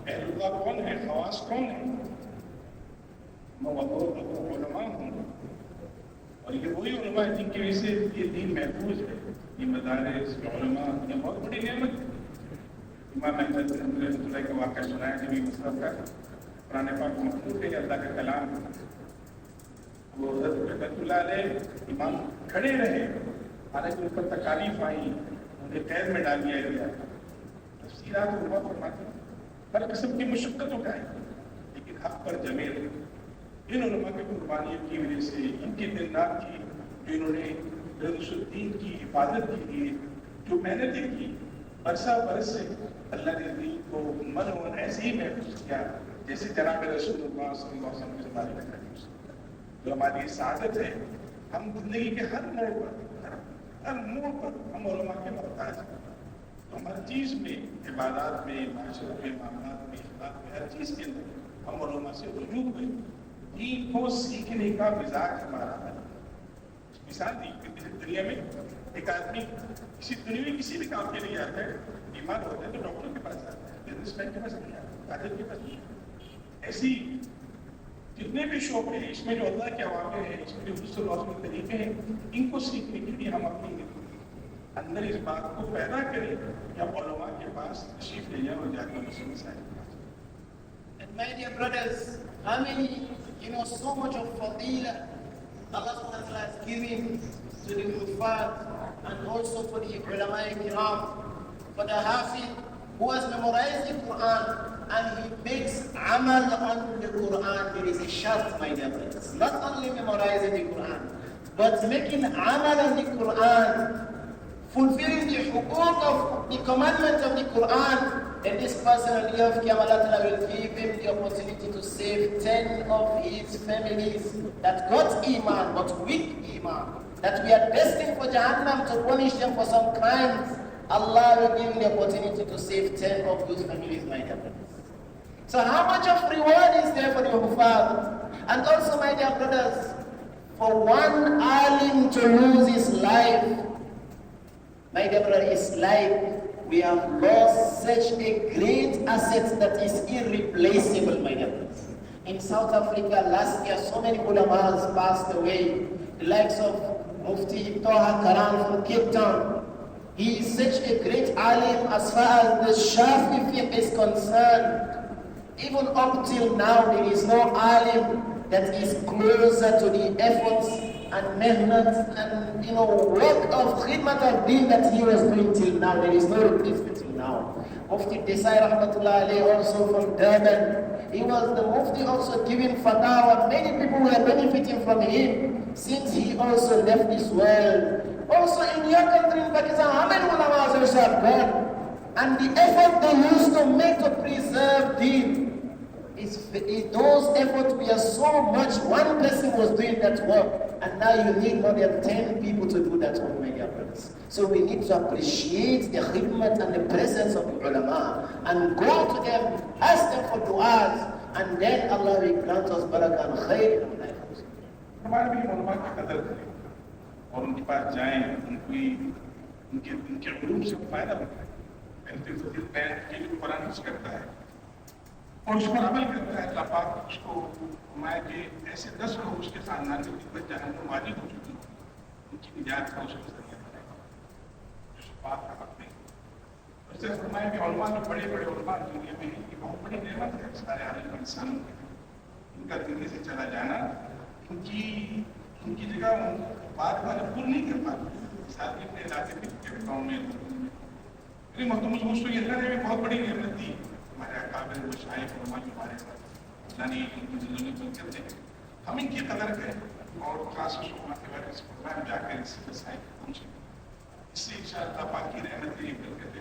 S2: अहलुल्लाह कौन है, खवास कौन है। मैं उलमा हूँ और ये वही उलमा है जिनकी वजह से ये दीन महफूज है। ये मदारिस उलमा ये बहुत बड़ी नेमत है। इमाम अहमद रहमतुल्लाह का वाक़या सुनाया जब ये मुसरफ का कुरान पाक मखलूक है अल्लाह का कलाम। वो रहमतुल्लाह अलैह इमाम खड़े रहे, हालांकि उन पर तकालीफ आई, उन्हें कैद में डाल दिया गया। तफसीरात उलमा फरमाते हैं हर किस्म की मुशक्क़तों का है, लेकिन हक़ पर जमे रहे। इन उलमा की कुर्बानियों की वजह से, इनकी दिन रात की जो इन्होंने दीन की हिफाजत के लिए जो मेहनतें की, बरसा बरस से अल्लाह ने दीन को मन ऐसे ही महफूज किया जैसे जनाब रसूलुल्लाह सल्लल्लाहु अलैहि वसल्लम के ज़माने में करी। जो हमारी सादत है, हम जिंदगी के हर मोड़ पर हम उलमा के मोहताज हैं। तो हर चीज़ में, इबादत में, माशरे में, मामलात में, अखलाक में, हर चीज़ के अंदर हम उलमा से रुजू हुए। दीन को सीखने का मिजाज हमारा है। मिसाल दी दुनिया में एक आदमी किसी भी काम के लिए आता है, बीमार होता है तो डॉक्टर के पास आता है, बिजनेसमैन के पास नहीं आता, ताजिर के पास नहीं आता। ऐसी जितने भी शौक हैं, इसमें जो अल्लाह के अवामिर हैं, इसमें जो रसूलुल्लाह के तरीके हैं, इनको सीखने के लिए हम अपनी अंदर इस बात को पैदा करें कि हम उलमा के पास तशरीफ ले जाएं और जाकर रसूल साहब।
S1: And my dear brothers, how many, so much of fadila Allah subhanahu wa ta'ala has given to the Hufad and also for the ulama kiram, for the Hafid who has memorized the Quran and he makes amal on the Quran. There is a shart, my dear brothers. Not only memorizing the Quran, but making amal on the Quran, fulfilling the hukuk of the commandment of the Quran. And this person on the day of Qiyamah, Allah will give him the opportunity to save 10 of his families that got Iman, but weak Iman, that we are destined for Jahannam to punish them for some crimes. Allah will give him the opportunity to save 10 of those families, my dear brothers. So how much of reward is there for the Hufad? And also, my dear brothers, for one alim to lose his life, my dear brother, is like we have lost such a great asset that is irreplaceable, my dear brothers. In South Africa last year, so many ulamas passed away. The likes of Mufti Toha Karan from Cape Town. He is such a great alim as far as the Shafi fiqh is concerned. Even up till now, there is no alim that is closer to the efforts and mehnat and work of khidmat of deen that he was doing till now. There is no replacement till now. Mufti Desai Rahmatullah alayhi also from Durban. He was the Mufti also giving fatawa. Many people were benefiting from him since he also left this world. Also in your country in Pakistan, how many ulama have gone? And the effort they used to make to preserve deen, those efforts were so much. One person was doing that work, and now you need more than 10 people to do that work, my dear brothers. So we need to appreciate the khidmat and the presence of the ulama, and go to them, ask them for du'as, and then Allah will grant us barakah and khair in our lives.
S2: हमारे भी उलमा की कदर करें और उनके पास जाएं, उनके उलूम से फायदा उठाएं। कुरान कुछ करता है और उस पर अमल करता है। अल्लाह पाक उसको फरमाया कि ऐसे 10 लोग उसके खानदान की खिदमत जहन्नम वाजिब हो चुकी, उनकी निजात का उसको जरिया बनाएगा, जो बात का हक नहीं। उससे फरमाया कि उलमा जो बड़े बड़े उलमा दुनिया में हैं, ये बहुत बड़ी नेमत है सारे आलम इंसानों के। उनका दुनिया से चला जाना, उनकी जगह बात वाले पूर्ण नहीं कर पाते। साथ ही अपने इलाके के गाँव में मुझको ये अल्लाह ने भी बहुत बड़ी नेमत दी। हमारे अकाबिर मशाइख उलमा जो हमारे साथ यानी चलते हैं, हम इनकी कदर करें और खास उलमा के बारे में इस प्रोग्राम जाकर इससे रसाई पहुँचे। इससे इंशाअल्लाह पाक की रहमत ये बरकत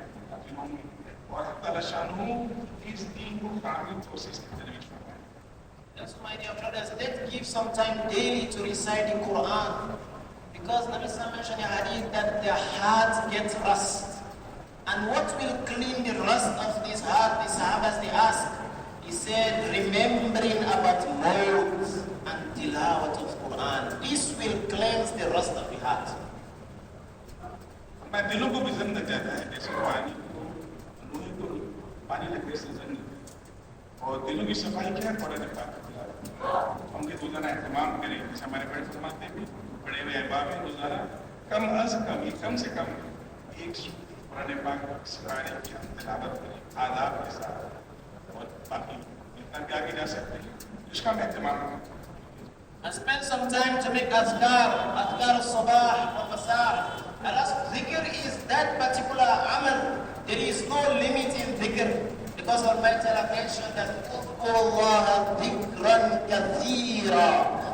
S2: होंगी और अल्लाह ताला शानहू इस दीन को कामिल कोशिश की तरफ फरमाए।
S1: That's why, my dear brothers, let's give some time daily to recite the Quran, because Nabi Sallallahu mentioned in hadith that the heart gets rust. And what will clean the rust of this heart? The Sahabas, they asked. He said, remembering about Maut and tilawat of Quran. This will cleanse the rust of the heart.
S2: मैं दिलों को भी जिंदा चाहता है, जैसे पानी को लोहे को पानी लगने से जिंदा, और दिलों की सफाई क्या है? कुरान पाक की तिलावत। हम ये रोजाना एहतमाम करें, जैसे हमारे बड़े फरमाते हैं, बड़े हुए अहबाब हैं रोजाना कम से कम एक कुरान पाक सिखाने की हम तिलावत करें आदाब के साथ, और बाकी जितना भी आगे जा सकते हैं उसका हम एहतमाम करें।
S1: And spend some time to make azkar al-sabah wa masa. Allah's dhikr is that particular amal. There is no limit in dhikr, because Almighty Allah mentioned that اذكروا الله ذكرا كثيرا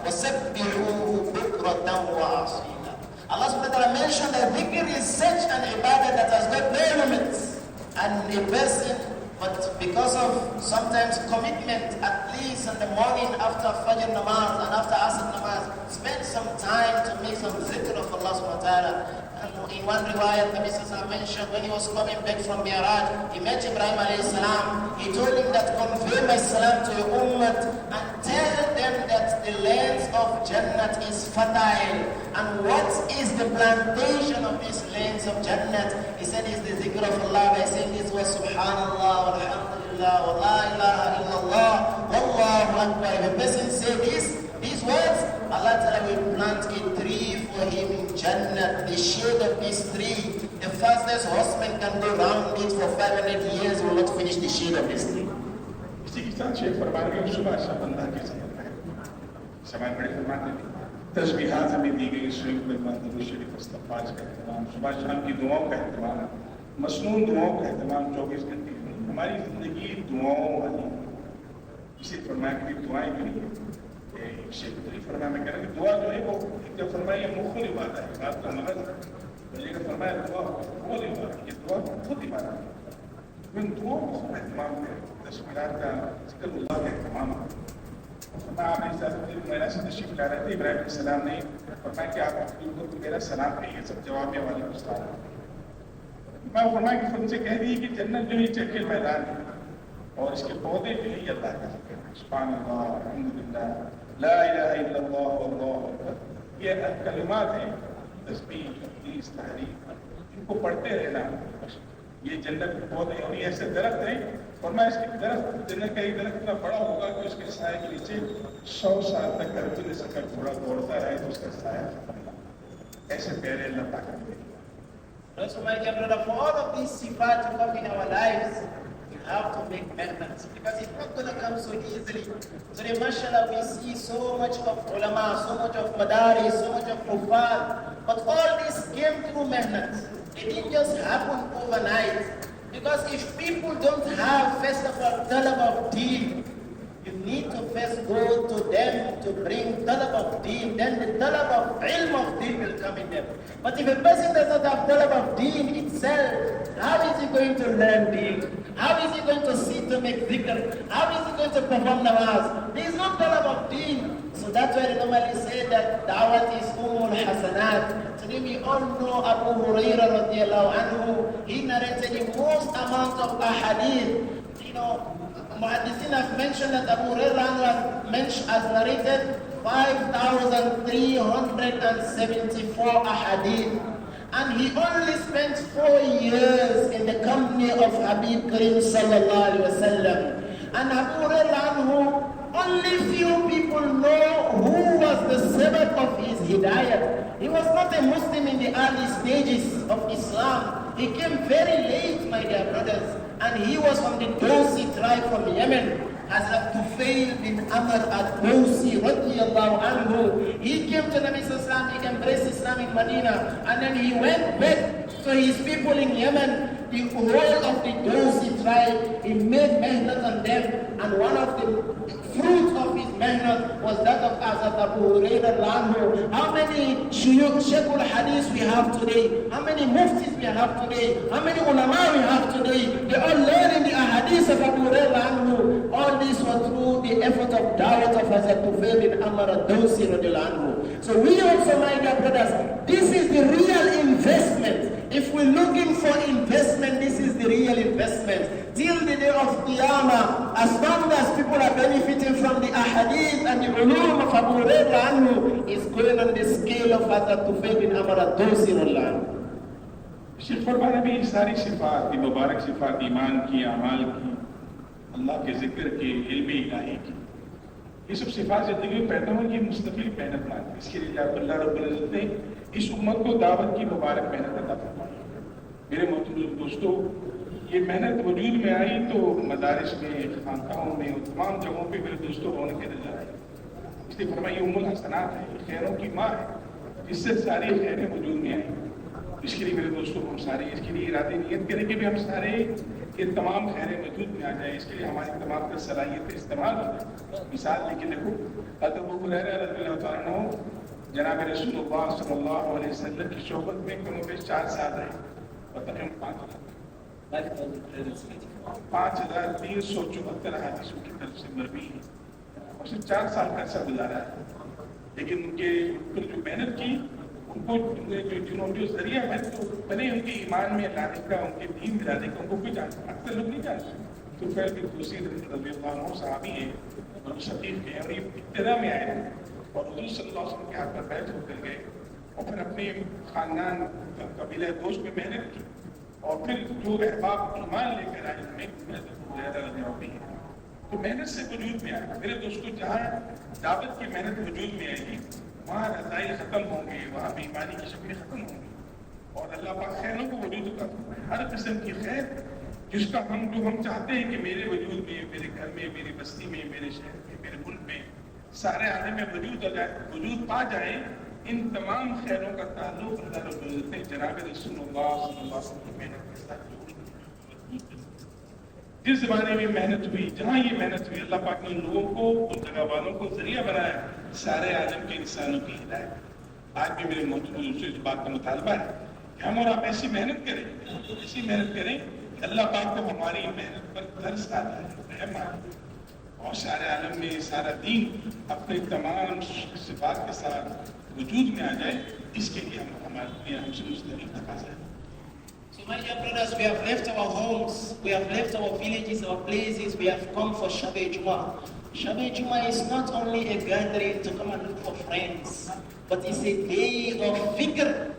S1: وسبحوه بكرة وأصيلا. Allah subhanahu wa ta'ala mentioned that dhikr is such an ibadah that has got no limits, and a person, but because of sometimes commitment, at least in the morning after Fajr namaz and after Asr namaz, spend some time to make some zikr of Allah subhanahu wa ta'ala. And in one riwayat, Nabi Sallallahu mentioned when he was coming back from Mi'raj, he met Ibrahim alayhi salam. He told him that convey my salam to your ummah and tell them that the lands of Jannat is fertile. And what is the plantation of these lands of Jannat? He said is the zikr of Allah by saying this was Subhanallah, Walhamdulillah, wa la ilaha illallah, Wallahu Akbar. If a person say these words, Allah Ta'ala will plant a tree for him in Jannat. The shade of this tree, the fastest horseman can go round it for 500 years, will not finish the shade of this tree.
S2: इसी के साथ शेख फरमाने में सुबह शाम अल्लाह के ज़िक्र है। समय बड़े फरमाते हैं तस्बीहात हमें दी गई सुबह में दुरूद शरीफ इस्तिग़फ़ार का एहतमाम, सुबह शाम की दुआओं का एहतमाम, मसनून दुआओं का एहतमाम 24 घंटे। हमारी ज़िंदगी दुआओं वाली, इसे फरमाया कि दुआएं भी नहीं है। शेख फरमाया में कह रहा है कि दुआ जो है वो एक जब फरमाया मुख्तलिफ इबादत है, बात का मगज़ है। फरमाया दुआ वो इबादत, ये दुआ खुद इबादत है। इन दुआओं को एहतमाम करें, तस्बीहात का ज़िक्रुल्लाह का एहतमाम। मेरा से तशरीफ ला रहे थे, इब्राहिम अलैहिस्सलाम ने फरमाया कि आप तो मेरा सलाम कहिए, सब जवाब में वाले सलाम। मैं फरमाया कि उनसे कह दिए कि जन्नत जो है चक्के मैदान है और इसके पौधे जो है अल्लाह का ज़िक्र है। सुब्हानल्लाह, अल्हम्दुलिल्लाह, ला इलाहा इल्लल्लाह, वल्लाहु अकबर। ये कलिमात हैं, तस्बीह, तक़दीस, तहरीफ, इनको पढ़ते रहना। ये जन्नत के पौधे और ये ऐसे दरख्त हैं, और मैं इसके दरख्त जन्नत का एक दरख्त इतना बड़ा होगा कि उसके साए के नीचे 100 साल तक अर्जुन सकर घोड़ा दौड़ता रहे तो उसका साया ऐसे प्यारे अल्लाह ताकत।
S1: Also, my dear brother, for all of these sifat to come in our lives, we have to make mehnat because it's not going to come so easily. So, mashallah, we see so much of ulama, so much of madari, so much of kuffar, but all this came through mehnat. It didn't just happen overnight. Because if people don't have, first of all, talab of deen, you need to first go to them to bring talab of deen, then the talab of ilm of deen will come in them. But if a person does not have talab of deen itself, how is he going to learn deen? How is he going to sit to make dhikr? How is he going to perform namaz? There is no talab of deen. So that's why they normally say that da'wat is umul hasanat. Today we all know Abu Hurairah radiallahu anhu. He narrated the most amount of ahadith. You know, Muhaddithin have mentioned that Abu Hurairah has narrated 5,374 ahadith. And he only spent 4 years in the company of Habib Karim sallallahu alaihi wasallam. And Abu Hurairah, only few people know who was the sabbath of his hidayah. He was not a Muslim in the early stages of Islam. He came very late, my dear brothers. And he was from the Dosi tribe from Yemen. As Tufail bin Amr al-Dosi radiyallahu anhu. He came to Nabi Sallallahu Alaihi Wasallam, he embraced Islam in Medina. And then he went back to his people in Yemen. The whole of the Dosi tribe, he made mehnat on them. And one of the fruit of his mehnat was that of Azad Abu Hurairah anhu. How many Shaykhul Hadith we have today? How many muftis we have today? How many ulama we have today? They all learn in the ahadith of Abu Hurairah anhu. All this was through the effort of da'wat of Hazrat Tufail bin Amr al-Dawsi radiyallahu anhu. So we also, my dear brothers, this is the real investment. If we're looking for investment, this is the real investment. Till the day of Qiyamah, as long as people are benefiting from the ahadith and the ulum of Abu Hurairah anhu, is going on the scale of Hazrat Tufail bin Amr al-Dawsi radiyallahu anhu.
S2: Sheikh फरमाने भी सारी सिफात की मुबारक सिफात ईमान की अमाल की अल्लाह के जिक्र की इल्म इलाही की ये सब सिफात ज़िंदगी में पैदा होने की मुस्तकिल मेहनत मांगती है। इसके लिए अल्लाह रब्बुल इज़्ज़त ने इस उम्मत को दावत की मुबारक मेहनत अता फरमाई। मेरे मोहतरम दोस्तों, ये मेहनत वजूद में आई तो मदारिस में, खानकाहों में और तमाम जगहों पे मेरे दोस्तों रौनकें नजर आई। इसलिए फरमाइए उम्मुल हसनात है, खैरों की माँ है, जिससे सारी खैरें वजूद में आई। इसके लिए मेरे दोस्तों हम सारे इसके लिए इरादे नियत करें कि भी हम सारे ये तमाम खैरें वजूद में आ जाए। इसके लिए हमारी तमाम का सलाहियतें इस्तेमाल हो। मिसाल लेके देखो, हज़रत अबू हुरैरा रज़ियल्लाहु ताला अन्हु जनाब रसूलुल्लाह सल्लल्लाहु अलैहि वसल्लम की सोहबत में कम से 4 साल रहे और तकरीबन 5,374 हदीसों की तरफ से मरवी है और सिर्फ 4 साल का अर्सा गुजारा है। लेकिन उनके ऊपर जो मेहनत की, उनको जो जरिया बने उनके ईमान में लाने का, उनके दीन में लाने का, उनको कोई जानता, अक्सर लोग नहीं जानते। तो फिर भी दूसरी रज़ियल्लाहु अन्हु सहाबी हैं और शकीफ हैं और ये इब्तिदा में आए और हुज़ूर सल्लल्लाहु अलैहि वसल्लम के हाथ पर बैठ होकर गए और फिर अपने खानदान कबीला दोस्त में मेहनत की और फिर जो अहबाब ईमान लेकर आए उनमें तो मेहनत से वजूद में आएगा। मेरे दोस्तों, जहाँ दावत की मेहनत वजूद में आएगी वहाँ रज़ाइल ख़त्म होंगे, वहाँ बेईमानी की शक्लें ख़त्म होंगी और अल्लाह पाक खैरों को वजूद का हर किस्म की खैर जिसका हम चाहते हैं कि मेरे वजूद में, मेरे घर में, मेरी बस्ती में, मेरे शहर में, मेरे मुल्क में, सारे आने में वजूद पा जाए। इन तमाम खैरों का ताल्लुक अल्लाह रब्बुल इज़्ज़त ने जनाब रसूलुल्लाह सल्लल्लाहु अलैहि वसल्लम की मेहनत के साथ जोड़। जिस ज़माने में मेहनत हुई, जहाँ ये मेहनत हुई, अल्लाह पाक ने लोगों को, उन जगह वालों को जरिया बनाया सारे आलम के इंसानों की हिदायत। आज भी मेरे मोहतरम से इस बात का मुतालबा है कि हम और आप ऐसी मेहनत करें कि अल्लाह पाक को हमारी मेहनत पर तरस आ जाए, रहम आ जाए और सारे आलम में सारा दीन अपने तमाम सिफात के साथ वजूद में आ जाए। इसके लिए हमसे मुस्तकिल तकाज़ा है।
S1: So my dear brothers, we have left our homes, we have left our villages, our places, we have come for Shabi Juma. Shabi Juma is not only a gathering to come and look for friends, but it's a day of fikr.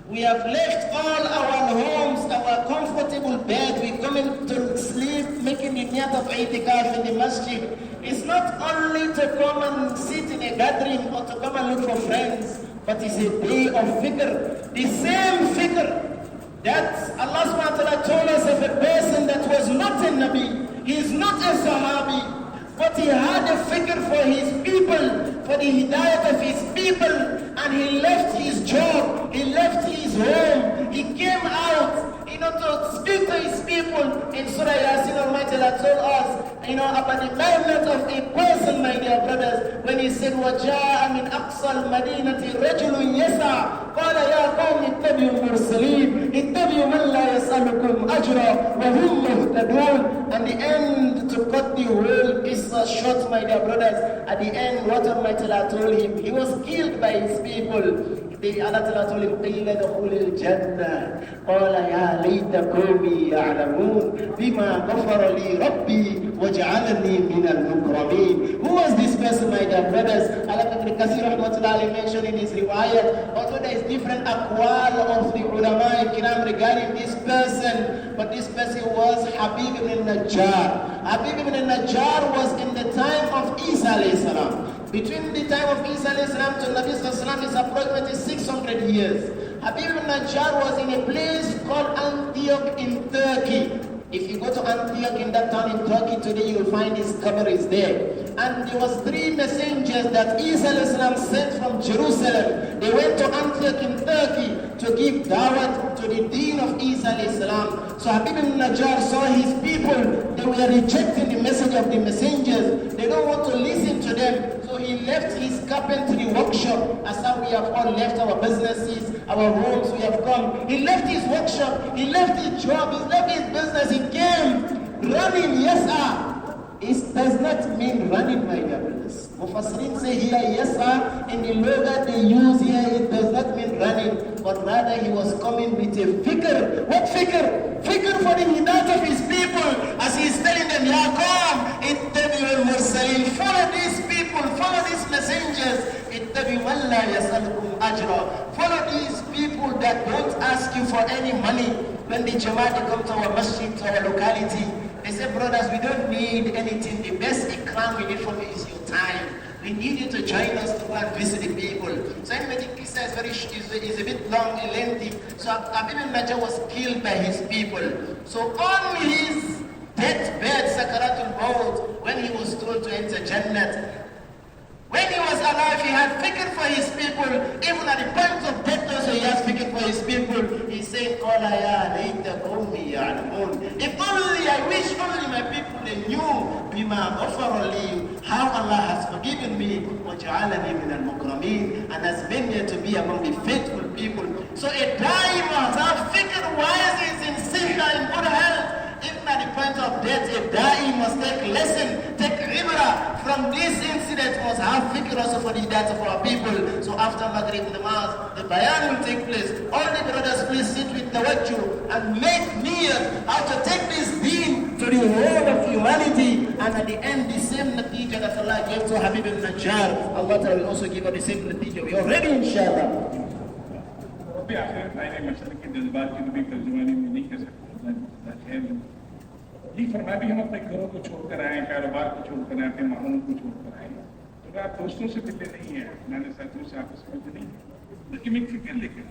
S1: We have left all our homes, our comfortable bed, we're coming to sleep, making the niyat of itikaf in the masjid. It's not only to come and sit in a gathering or to come and look for friends, but it's a day of fikr. The same fikr That Allah subhanahu wa ta'ala told us of a person that was not a Nabi, he is not a Sahabi, but he had a fikr for his people, for the hidayat of his people, and he left his job, he left his home, he came out, to speak to his people. In Surah Yasin, Almighty Allah told us, about the magnet of a person, my dear brothers, when he said, وَجَاءَ مِنْ أَقْصَى الْمَدِينَةِ رَجُلٌ يَسْعَى قَالَ يَا قَوْمِ اتَّبِعُوا الْمُرْسَلِينَ اتَّبِعُوا مَنْ لَا يَسْأَلُكُمْ أَجْرًا وَهُمْ مُهْتَدُونَ. And the end, to cut the whole qissa short, my dear brothers, at the end, what Almighty Allah told him, he was killed by his people. Allah Ta'ala told him, قِيلَ دَخُلِ الْجَنَّةِ قَالَ يَا لَيْتَ قَوْمِي يَعْلَمُونَ بِمَا غَفَرَ لِي رَبِّي وَجَعَلَنِي مِنَ الْمُكْرَمِينَ. Who was this person, my dear brothers? Allah Ibn Kathir rahmatullahi mentioned in his riwayat, although there is different aqwal of the ulama kiram regarding this person, but this person was Habib ibn Najjar. Habib ibn Najjar was in the time of Isa alayhi salam. Between the time of Isa alayhi salam to Nabi sallallahu alayhi salam is approximately 600 years. Habib ibn Najjar was in a place called Antioch in Turkey. If you go to Antioch in that town in Turkey today, you will find his cover is there. And there was 3 messengers that Isa alayhi salam sent from Jerusalem. They went to Antioch in Turkey to give dawat to the deen of Isa alayhi salam. So Habib ibn Najjar saw his people, they were rejecting the message of the messengers. They don't want to listen to them. So he left his carpentry workshop, as how we have all left our businesses, our homes, we have come. He left his workshop, he left his job, he left his business, he came running, yes, it does not mean running, my dear brothers. Mufassirin say here, yes, in the logo they use here, it does not mean running, but rather he was coming with a fikr. What fikr? Fikr for the hidayat of his people, as he is telling them, Ya Qawm, ittabi'u al-mursalin, follow these people, follow these messengers, ittabi'u man la yas'alukum ajra, follow these people that don't ask you for any money. When the Jamaat come to our masjid, to our locality, they say, brothers, we don't need anything. The best ikram we need from you is your time. We need you to join us to go and visit the people. So anyway, the qissa is a bit long and lengthy. So Habib ibn Najjar was killed by his people. So on his deathbed, Sakaratul Maut, when he was told to enter Jannat, when he was alive, he had fikr for his people. Even at the point of death, also he has fikr for his people. He said, if only I wish only my people they knew how Allah has forgiven me and has made me to be among the faithful people. So a da'i must have fikr while he is in siha, in good health. Even at the point of death, a da'i must take lesson, take ibrah from this incident, must have fikr also for the death of our people. So after Maghrib namaz, the bayan will take place. All the brothers, please sit with tawajjuh and make niyyah how to take this deen to the whole of humanity. And at the end, the same natija that Allah gave to Habib ibn Najjar, Allah will also give us the same natija. We are ready, inshallah.
S2: जी फरमाया भी हम अपने घरों को छोड़कर आए, कारोबार को छोड़कर आए, अपने माहौल को छोड़कर आए, तो आप दोस्तों से मिलते नहीं है, हमारे साथियों से आपस में नहीं, बल्कि मैं फिक्र लेकर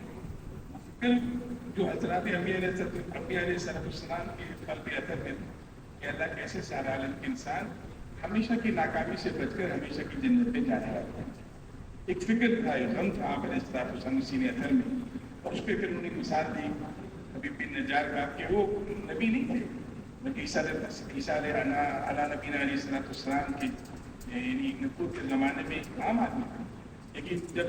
S2: फिक्र जो हजरात अंबिया अलैहिस्सलाम के फल पे अतर में कि अल्लाह कैसे सारा आलम के इंसान हमेशा की नाकामी से बचकर हमेशा की जन्नत में जाने वाले हैं। एक फिक्र था, एक गम था आप अलैहिस्सलाम सीने अतर में, और उस पर फिर उन्होंने मिसाल दी हबीब बिन नज्जार का कि वो नबी नहीं थे, ईसा अला नबीना अलैहिस्सलाम की यानी नबूवत के ज़माने में आम आदमी था, लेकिन जब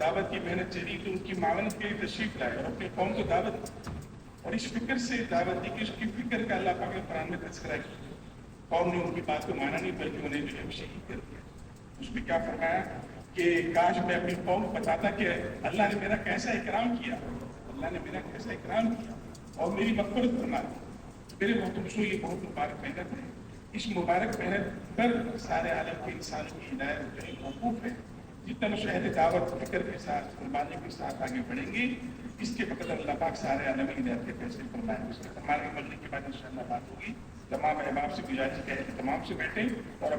S2: दावत की मेहनत चली तो उनकी मावनत के लिए तशरीफ लाए और अपने कौम को दावत दी, और इस फिक्र से दावत दी कि उसकी फिक्र का अल्लाह पाक ने कुरान में तज़किरा किया। कौम ने उनकी बात को माना नहीं, बल्कि उन्हें जो है शहीद कर दिया। उसमें क्या फरमाया कि काश मैं अपनी कौम को बताता कि अल्लाह ने मेरा कैसा इकराम किया, अल्लाह ने मेरा कैसा इकराम किया और मेरी मग़फ़िरत फरमा दी। मेरे मोहतरम, ये बहुत मुबारक मेहनत है। इस मुबारक मेहनत पर सारे आलम के इंसानों की हिदायत जो है मौकूफ़ है। जितना शहर दावत फिक्र के साथ कुर्बानी के साथ आगे बढ़ेंगे, इसके बगैर अल्लाह पाक सारे आलम हिदायत के फैसले फरमाएंगे। उसके हमारे मगने के बाद इंशाअल्लाह बात होगी। तमाम अहबाब से गुजारिश है कि तमाम से बैठें और